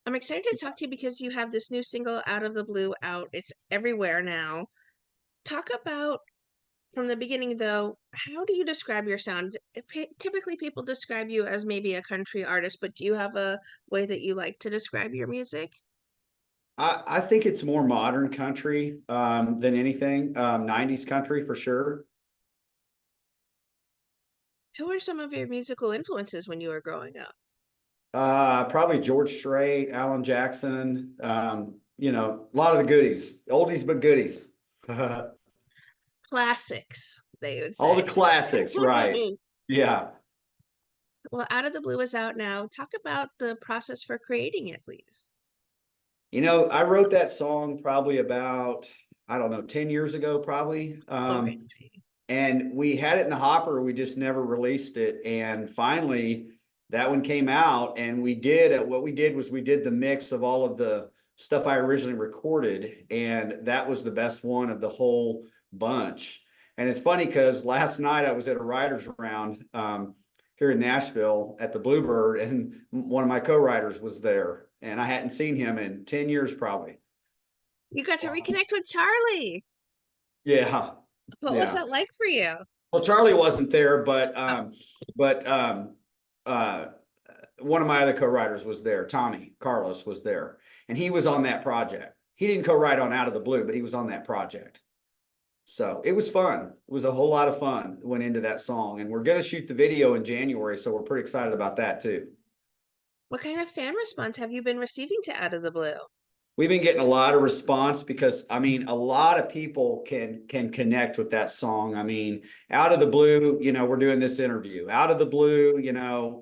I'm excited to talk to you because you have this new single, Out of the Blue, out. It's everywhere now. Talk about from the beginning, though, how do you describe your sound? Typically, people describe you as maybe a country artist, but do you have a way that you like to describe your music? I think it's more modern country than anything. 90s country for sure. Who were some of your musical influences when you were growing up? Probably George Strait, Alan Jackson, a lot of the goodies, oldies but goodies. Classics, they would All the say. classics, right? Yeah. Well, Out of the Blue is out now. Talk about the process for creating it, please. I wrote that song probably about, I don't know, 10 years ago, probably. Already. And we had it in the hopper. We just never released it. And finally, that one came out, and what we did was we did the mix of all of the stuff I originally recorded, and that was the best one of the whole bunch. And it's funny because last night I was at a writer's round here in Nashville at the Bluebird, and one of my co-writers was there, and I hadn't seen him in 10 years probably. You got to reconnect with Charlie. Yeah. What was Yeah. that like for you? Well, Charlie wasn't there, but Oh, but uh, one of my other co-writers was there. Tommy Carlos was there, and he was on that project. He didn't co-write on Out of the Blue, but he was on that project. So it was fun. It was a whole lot of fun went into that song, and we're going to shoot the video in January, so we're pretty excited about that too. what kind of fan response have you been receiving to Out of the Blue? We've been getting a lot of response because I mean a lot of people can connect with that song. I mean, out of the blue, we're doing this interview. Out of the blue,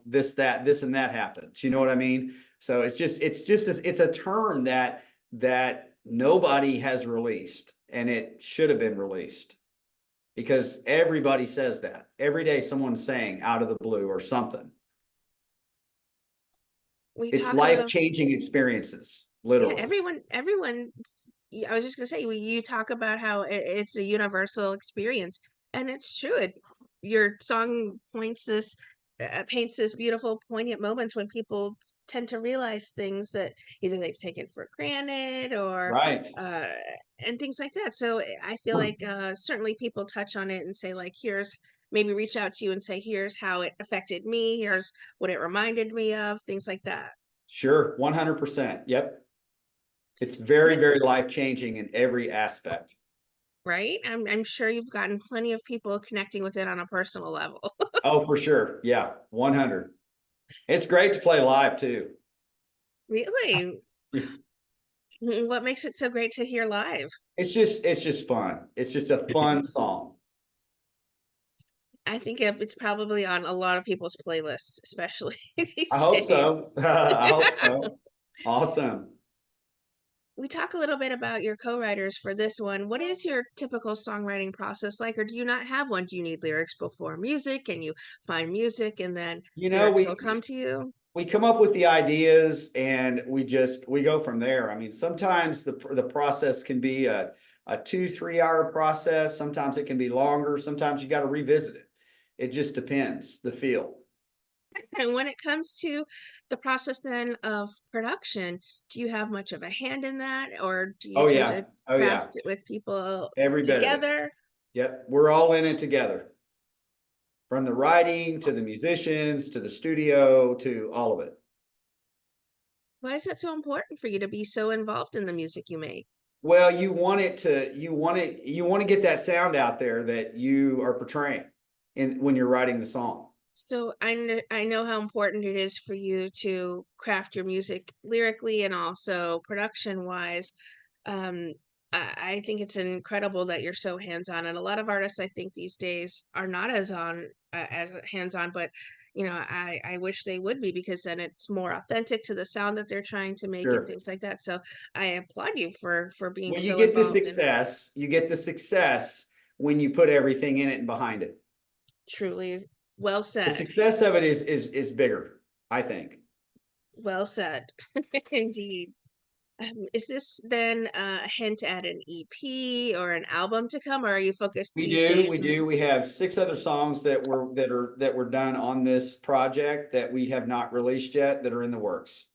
this and that happens. You know what I mean? So it's a term that nobody has released, and it should have been released because everybody says that. Every day someone's saying out of the blue or something. We It's talk about, life-changing experiences, yeah, literally. everyone. I was just gonna say, you talk about how it's a universal experience, and it's true. Your song paints this beautiful, poignant moments when people tend to realize things that either they've taken for granted or Right. uh, and things like that. So I feel like certainly people touch on it and say like, here's maybe reach out to you and say, here's how it affected me. Here's what it reminded me of. Things like that. Sure, 100%. Yep. It's very, What very life-changing in every aspect. Right? I'm sure you've gotten plenty of people connecting with it on a personal level. Oh, for sure. Yeah, 100. It's great to play live too. Really? What makes it so great to hear live? It's just fun. It's just a fun song. I think it's probably on a lot of people's playlists, especially I these hope days. so. I hope so. Awesome. We talk a little bit about your co-writers for this one. What is your typical songwriting process like, or do you not have one? Do you need lyrics before music and you find music and then You know, lyrics will we come to you? we come up with the ideas and we go from there. I mean, sometimes the process can be a 2-3 hour process. Sometimes it can be longer. Sometimes you got to revisit it. It just depends the feel. And when it comes to the process then of production, do you have much of a hand in that, or do you Oh tend to yeah. Oh yeah. craft it with people Every bit of it. together? Yep. We're all in it together. From the writing to the musicians to the studio to all of it. Why is that so important for you to be so involved in the music you make? Well, you want to get that sound out there that you are portraying when you're writing the song. So I know how important it is for you to craft your music lyrically and also production wise. Um, I think it's incredible that you're so hands-on, and a lot of artists I think these days are not as hands-on, but I wish they would be because then it's more authentic to the sound that they're trying to make and Sure. things like that. So I applaud you for being Well, you so get the involved in success. You get the success when you put everything in it and behind it. truly well The said. success of it is bigger, I think. Well said. Indeed. Is this then a hint at an EP or an album to come, or are you focused We these do, days? we do. We have 6 other songs that were done on this project that we have not released yet that are in the works.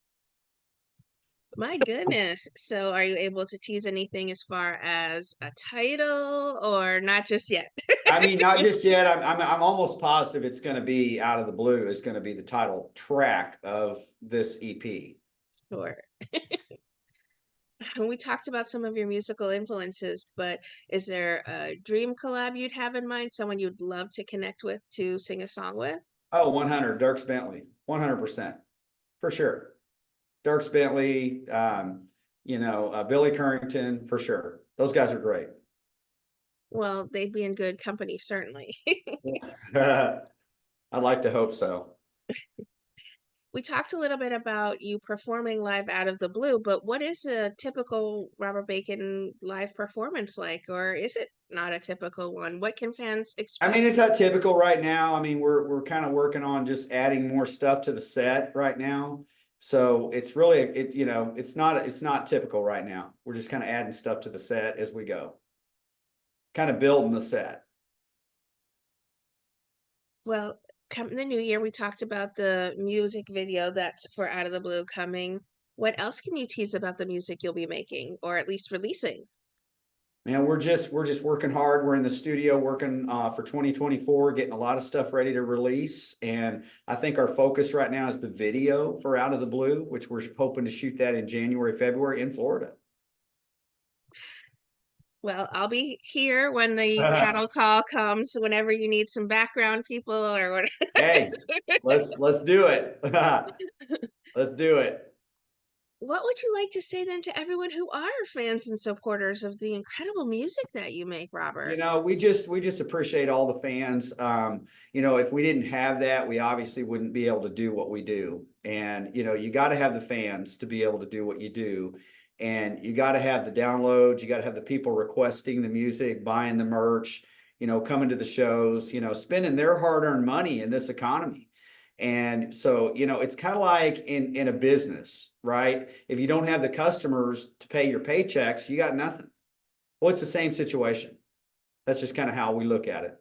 My goodness. So are you able to tease anything as far as a title or not just yet? I mean, not just yet. I'm almost positive it's going to be Out of the Blue is going to be the title track of this EP. Sure. We talked about some of your musical influences, but is there a dream collab you'd have in mind? Someone you'd love to connect with to sing a song with? Oh, 100, Dirks Bentley, 100%, for sure. Dirks Bentley, Billy Currington, for sure. Those guys are great. Well, they'd be in good company, certainly. I'd like to hope so. We talked a little bit about you performing live out of the blue, but what is a typical Robert Bacon live performance like, or is it not a typical one? What can fans I mean, expect? it's not typical right now. I mean, we're kind of working on just adding more stuff to the set right now. So it's really it's not typical right now. We're just kind of adding stuff to the set as we go. Kind of building the set. Well, come the new year, we talked about the music video that's for Out of the Blue coming. What else can you tease about the music you'll be making, or at least releasing? Man, we're just working hard. We're in the studio working for 2024, getting a lot of stuff ready to release. And I think our focus right now is the video for Out of the Blue, which we're hoping to shoot that in January, February in Florida. Well, I'll be here when the cattle call comes, whenever you need some background people or what. Hey, let's do it. Let's do it. What would you like to say then to everyone who are fans and supporters of the incredible music that you make, Robert? We just appreciate all the fans. If we didn't have that, we obviously wouldn't be able to do what we do. And you got to have the fans to be able to do what you do. And you got to have the downloads, you got to have the people requesting the music, buying the merch, coming to the shows, spending their hard-earned money in this economy. And so, it's kind of like in a business, right? If you don't have the customers to pay your paychecks, you got nothing. Well, it's the same situation. That's just kind of how we look at it.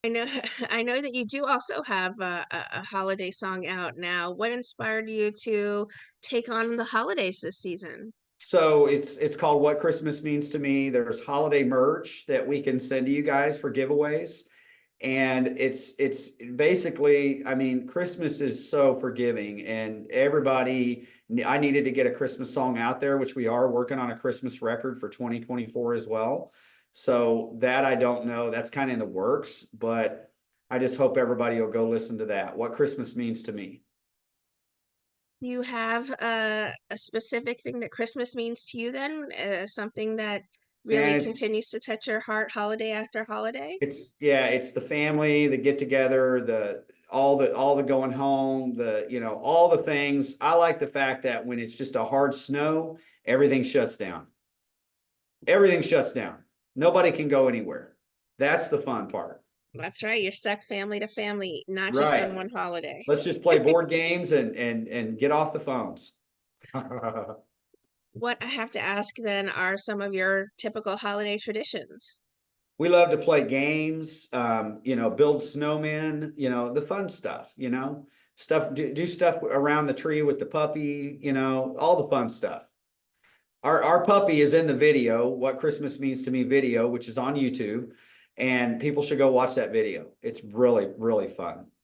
I know I know that you do also have a holiday song out now. What inspired you to take on the holidays this season? So it's called What Christmas Means to Me. There's holiday merch that we can send to you guys for giveaways. And it's basically, I mean, Christmas is so forgiving and everybody, I needed to get a Christmas song out there, which we are working on a Christmas record for 2024 as well. So that I don't know, that's kind of in the works, but I just hope everybody will go listen to that. What Christmas Means to Me. You have a specific thing that Christmas means to you then? Something that really And continues to touch your heart holiday after holiday? it's the family, the get together, all the going home, all the things. I like the fact that when it's just a hard snow, everything shuts down. Everything shuts down. Nobody can go anywhere. That's the fun part. That's right. You're stuck family to family, not just on Right. one holiday. Let's just play board games and get off the phones. What I have to ask then are some of your typical holiday traditions. We love to play games, build snowmen, the fun stuff, do stuff around the tree with the puppy, all the fun stuff. Our puppy is in the video, What Christmas Means to Me video, which is on YouTube, and people should go watch that video. It's really, really fun.